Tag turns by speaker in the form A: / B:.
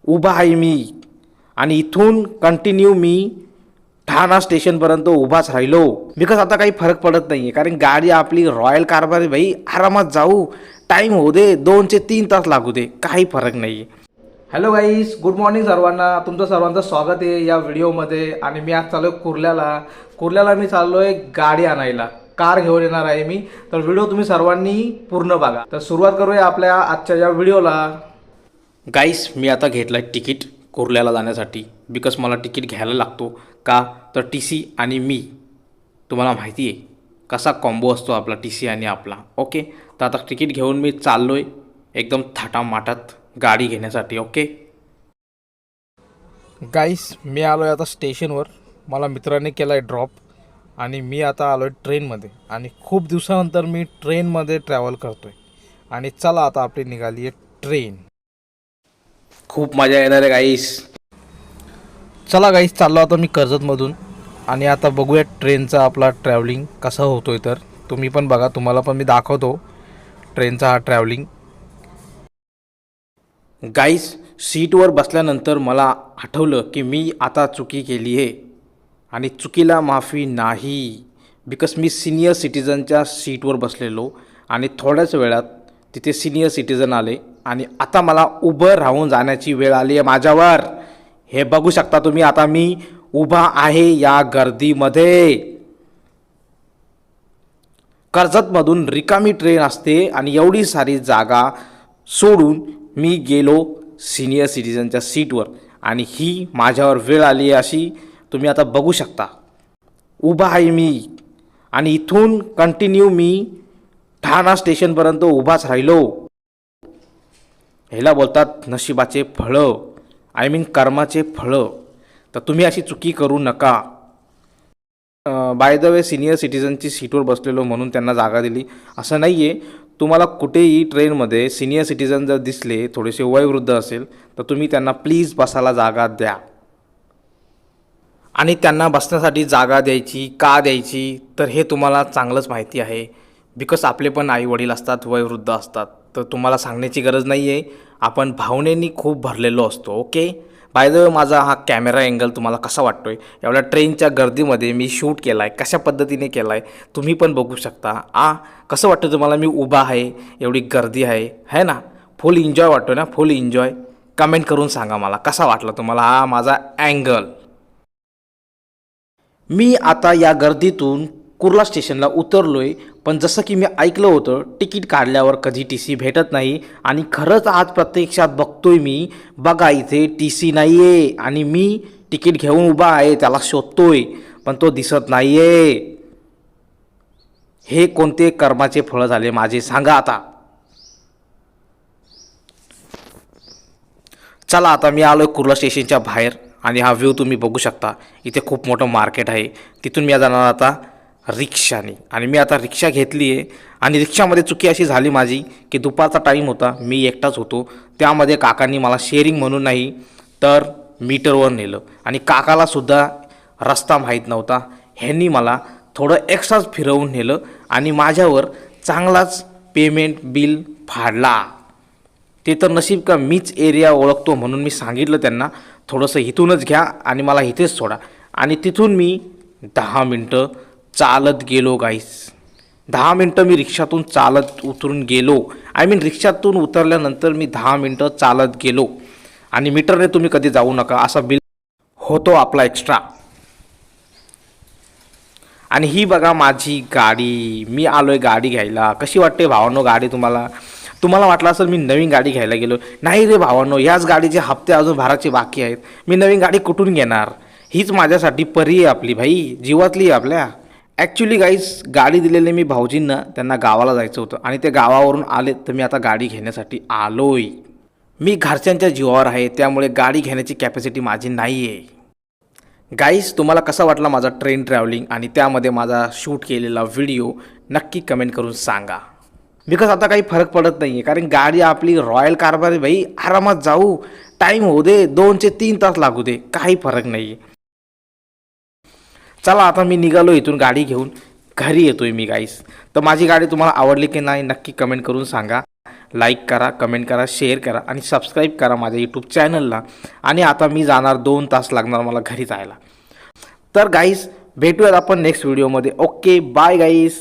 A: उभा आहे मी आणि इथून कंटिन्यू मी ठाणा स्टेशनपर्यंत उभाच राहिलो. बिकॉज आता काही फरक पडत नाही आहे, कारण गाडी आपली रॉयल कारभार आहे भाई. आरामात जाऊ, टाईम होऊ दे, 2 ते 3 तास लागू दे, काही फरक नाही आहे. हॅलो गाईस, गुड मॉर्निंग सर्वांना. तुमचं सर्वांचं स्वागत आहे या व्हिडिओमध्ये. आणि मी आज चाललो आहे कुर्ल्याला मी चाललो आहे गाडी आणायला. कार घेऊन येणार आहे मी. तर व्हिडिओ तुम्ही सर्वांनी पूर्ण बघा. तर सुरुवात करूया आपल्या आजच्या या व्हिडिओला. गाईस, मी आता घेतलं आहे तिकीट कुर्ल्याला जाण्यासाठी. बिकॉज मला तिकीट घ्यायला लागतो. का तर टी सी आणि मी, तुम्हाला माहिती आहे कसा कॉम्बो असतो आपला टी सी आणि आपला. ओके, तर आता तिकीट घेऊन मी चाललो आहे एकदम थाटामाटात गाडी घेण्यासाठी. ओके गाईस, मी आलो आहे आता स्टेशनवर. मला मित्राने केला आहे ड्रॉप आणि मी आता आलो आहे ट्रेनमध्ये. आणि खूप दिवसानंतर मी ट्रेनमध्ये ट्रॅव्हल करतो आहे. आणि चला आता आपली निघाली आहे ट्रेन. खूप मजा येणार आहे गाईस. चला गाईस, चाललो आता मी कर्जतमधून. आणि आता बघूया ट्रेनचा आपला ट्रॅव्हलिंग कसा होतो आहे. तर तुम्ही पण बघा, तुम्हाला पण मी दाखवतो ट्रेनचा हा ट्रॅव्हलिंग. गाईस, सीटवर बसल्यानंतर मला आठवलं की मी आता चुकी केली आहे. आणि चुकीला माफी नाही. बिकॉज मी सिनियर सिटीजनच्या सीटवर बसलेलो आणि थोड्याच वेळात तिथे सिनियर सिटीजन आले आणि आता मला उभं राहून जाण्याची वेळ आली आहे माझ्यावर. हे बघू शकता तुम्ही, आता मी उभा आहे या गर्दीमध्ये. कर्जतमधून रिकामी ट्रेन असते आणि एवढी सारी जागा सोडून मी गेलो सिनियर सिटीजनच्या सीटवर आणि ही माझ्यावर वेळ आली आहे अशी तुम्ही आता बघू शकता. उभा आहे मी आणि इथून कंटिन्यू मी ठाणा स्टेशनपर्यंत उभाच राहिलो. ह्याला बोलतात नशिबाचे फळं, आय मीन कर्माचे फळं. तर तुम्ही अशी चुकी करू नका. बाय द वे, सिनियर सिटीजनची सीटवर बसलेलो म्हणून त्यांना जागा दिली असं नाही आहे. तुम्हाला कुठेही ट्रेनमध्ये सिनियर सिटीजन जर दिसले, थोडेसे वयोवृद्ध असेल, तर तुम्ही त्यांना प्लीज बसायला जागा द्या. आणि त्यांना बसण्यासाठी जागा द्यायची का द्यायची, तर हे तुम्हाला चांगलंच माहिती आहे. बिकॉज आपले पण आईवडील असतात, वयोवृद्ध असतात. तर तुम्हाला सांगण्याची गरज नाही आहे. आपण भावनेनी खूप भरलेलो असतो. ओके, बाय द वे, माझा हा कॅमेरा अँगल तुम्हाला कसा वाटतो आहे? एवढ्या ट्रेनच्या गर्दीमध्ये मी शूट केला आहे, कशा पद्धतीने केला आहे तुम्ही पण बघू शकता. कसं वाटतं तुम्हाला? मी उभा आहे, एवढी गर्दी आहे ना. फुल एन्जॉय वाटतो ना? फुल एन्जॉय. कमेंट करून सांगा मला कसा वाटला तुम्हाला हा माझा अँगल. मी आता या गर्दीतून कुर्ला स्टेशनला उतरलो आहे. पण जसं की मी ऐकलं होतं, तिकीट काढल्यावर कधी टी सी भेटत नाही. आणि खरंच आज प्रत्यक्षात बघतोय मी. बघा, इथे टी सी नाही आहे आणि मी तिकीट घेऊन उभा आहे, त्याला शोधतोय पण तो दिसत नाही आहे. हे कोणते कर्माचे फळ झाले माझे, सांगा आता. चला, आता मी आलो आहे कुर्ला स्टेशनच्या बाहेर आणि हा व्ह्यू तुम्ही बघू शकता. इथे खूप मोठं मार्केट आहे. तिथून मी जाणार आता रिक्षाने. आणि मी आता रिक्षा घेतली आहे. आणि रिक्षामध्ये चुकी अशी झाली माझी की दुपारचा टाईम होता, मी एकटाच होतो. त्यामध्ये काकांनी मला शेअरिंग म्हणून नाही तर मीटरवर नेलं. आणि काकालासुद्धा रस्ता माहीत नव्हता. ह्यांनी मला थोडं एक्स्ट्राच फिरवून नेलं आणि माझ्यावर चांगलाच पेमेंट बिल फाडला. ते तर नशीब का मीच एरिया ओळखतो म्हणून मी सांगितलं त्यांना थोडंसं इथूनच घ्या आणि मला इथेच सोडा. आणि तिथून मी 10 मिनटं चालत गेलो गाईस. 10 मिनटं मी रिक्षातून चालत उतरून गेलो. आय मीन रिक्षातून उतरल्यानंतर मी 10 मिनटं चालत गेलो. आणि मीटरने तुम्ही कधी जाऊ नका, असा बिल होतो आपला एक्स्ट्रा. आणि ही बघा माझी गाडी. मी आलो आहे गाडी घ्यायला. कशी वाटते भावांनो गाडी तुम्हाला? तुम्हाला वाटलं असेल मी नवीन गाडी घ्यायला गेलो. नाही रे भावांनो, याच गाडीचे हप्ते अजून भरायचे बाकी आहेत. मी नवीन गाडी कुठून घेणार? हीच माझ्यासाठी परी आहे आपली भाई, जीवातली आहे आपल्या. ॲक्च्युली गाईस, गाडी दिलेली मी भाऊजींना, त्यांना गावाला जायचं होतं आणि ते गावावरून आले तर मी आता गाडी घेण्यासाठी आलोय. मी घरच्यांच्या जीवावर आहे, त्यामुळे गाडी घेण्याची कॅपॅसिटी माझी नाही आहे. गाईस, तुम्हाला कसा वाटला माझा ट्रेन ट्रॅव्हलिंग आणि त्यामध्ये माझा शूट केलेला व्हिडिओ नक्की कमेंट करून सांगा. बिकॉज आता काही फरक पडत नाही आहे, कारण गाडी आपली रॉयल कारभार आहे भाई. आरामात जाऊ, टाईम होऊ दे, 2 ते 3 तास लागू दे, काही फरक नाही आहे. चला, आता मी निघालो इथून गाडी घेऊन. घरी येतोय मी गाईस. तर माझी गाडी तुम्हाला आवडली की नाही नक्की कमेंट करून सांगा. लाईक करा, कमेंट करा, शेअर करा आणि सबस्क्राईब करा माझ्या यूट्यूब चॅनलला. आणि आता मी जाणार 2 तास लागणार मला घरी जायला. तर गाईज भेटूयात आपण नेक्स्ट व्हिडिओमध्ये. Okay bye guys.